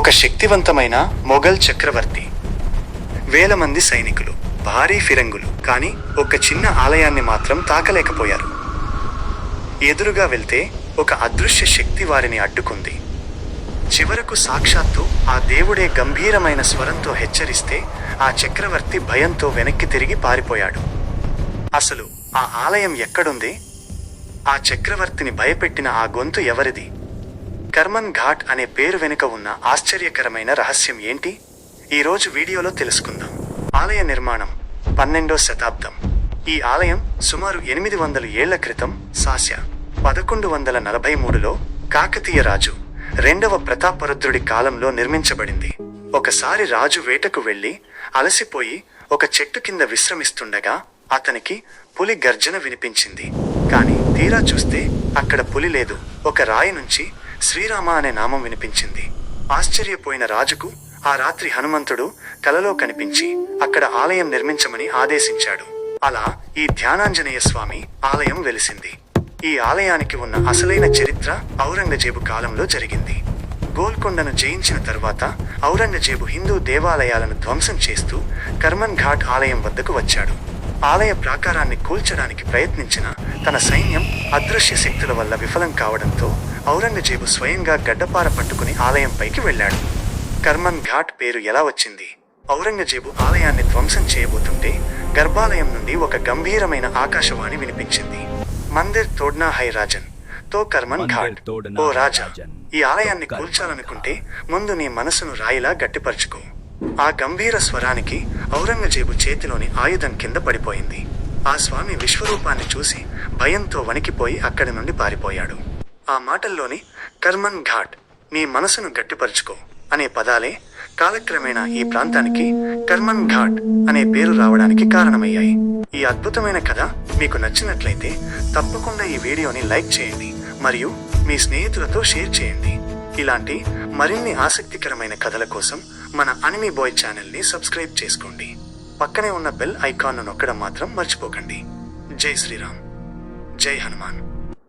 ఒక శక్తివంతమైన మొఘల్ చక్రవర్తి, వేల మంది సైనికులు, భారీ ఫిరంగులు, కానీ ఒక చిన్న ఆలయాన్ని మాత్రం తాకలేకపోయారు. ఎదురుగా వెళ్తే ఒక అదృశ్య శక్తి వారిని అడ్డుకుంది. చివరకు సాక్షాత్తు ఆ దేవుడే గంభీరమైన స్వరంతో హెచ్చరిస్తే ఆ చక్రవర్తి భయంతో వెనక్కి తిరిగి పారిపోయాడు. అసలు ఆ ఆలయం ఎక్కడుంది? ఆ చక్రవర్తిని భయపెట్టిన ఆ గొంతు ఎవరిది? కర్మన్ ఘాట్ అనే పేరు వెనుక ఉన్న ఆశ్చర్యకరమైన రహస్యం ఏంటి? ఈరోజు వీడియోలో తెలుసుకుందాం. ఆలయ నిర్మాణం 12వ శతాబ్దం. ఈ ఆలయం సుమారు 800 ఏళ్ల క్రితం సాస్య 1143లో కాకతీయ రాజు 2వ ప్రతాపరుద్రుడి కాలంలో నిర్మించబడింది. ఒకసారి రాజు వేటకు వెళ్లి అలసిపోయి ఒక చెట్టు కింద విశ్రమిస్తుండగా అతనికి పులి గర్జన వినిపించింది. కాని తీరా చూస్తే అక్కడ పులి లేదు. ఒక రాయి నుంచి శ్రీరామ అనే నామం వినిపించింది. ఆశ్చర్యపోయిన రాజుకు ఆ రాత్రి హనుమంతుడు కలలో కనిపించి అక్కడ ఆలయం నిర్మించమని ఆదేశించాడు. అలా ఈ ధ్యానాంజనేయ స్వామి ఆలయం వెలిసింది. ఈ ఆలయానికి ఉన్న అసలైన చరిత్ర ఔరంగజేబు కాలంలో జరిగింది. గోల్కొండను జయించిన తరువాత ఔరంగజేబు హిందూ దేవాలయాలను ధ్వంసం చేస్తూ కర్మన్ ఘాట్ ఆలయం వద్దకు వచ్చాడు. ఆలయ ప్రాకారాన్ని కూల్చడానికి ప్రయత్నించిన తన సైన్యం అదృశ్య శక్తుల వల్ల విఫలం కావడంతో ఔరంగజేబు స్వయంగా గడ్డపార పట్టుకుని ఆలయంపైకి వెళ్ళాడు. కర్మన్ ఘాట్ పేరు ఎలా వచ్చింది? ఔరంగజేబు ఆలయాన్ని ధ్వంసం చేయబోతుంటే గర్భాలయం నుండి ఒక గంభీరమైన ఆకాశవాణి వినిపించింది. మందిర్ తోడ్నా హై రాజన్ తో కర్మన్ ఘాట్. ఓ రాజా, ఈ ఆలయాన్ని కూల్చాలనుకుంటే ముందు నీ మనసును రాయిలా గట్టిపరుచుకో. ఆ గంభీర స్వరానికి ఔరంగజేబు చేతిలోని ఆయుధం కింద పడిపోయింది. ఆ స్వామి విశ్వరూపాన్ని చూసి భయంతో వణికిపోయి అక్కడి నుండి పారిపోయాడు. ఆ మాటల్లోని కర్మన్ ఘాట్, నీ మనసును గట్టిపరుచుకో అనే పదాలే కాలక్రమేణా ఈ ప్రాంతానికి కర్మన్ ఘాట్ అనే పేరు రావడానికి కారణమయ్యాయి. ఈ అద్భుతమైన కథ మీకు నచ్చినట్లయితే తప్పకుండా ఈ వీడియోని లైక్ చేయండి మరియు మీ స్నేహితులతో షేర్ చేయండి. ఇలాంటి మరిన్ని ఆసక్తికరమైన కథల కోసం మన అనిమీ బాయ్ ఛానల్ని సబ్స్క్రైబ్ చేసుకోండి. పక్కనే ఉన్న బెల్ ఐకాన్ను నొక్కడం మాత్రం మర్చిపోకండి. జై శ్రీరామ్, జై హనుమాన్.